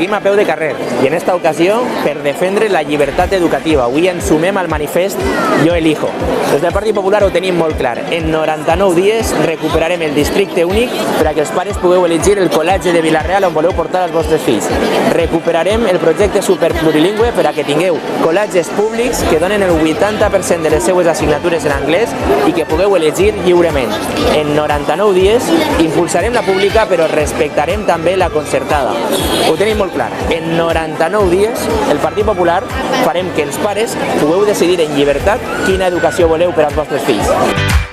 Sortim a peu de carrer i en esta ocasió per defendre la llibertat educativa. Avui ens sumem al manifest Jo elijo. Des del Partit Popular ho tenim molt clar. En 99 dies recuperarem el districte únic per a que els pares pugueu elegir el col·legi de Vila-real on voleu portar els vostres fills. Recuperarem el projecte superplurilingüe per a que tingueu col·legis públics que donen el 80% de les seues assignatures en anglès i que pugueu elegir lliurement. En 99 dies impulsarem la pública però respectarem també la concertada. Ho tenim molt clar. En 99 dies el Partit Popular farem que els pares pugueu decidir en llibertat quina educació voleu per als vostres fills.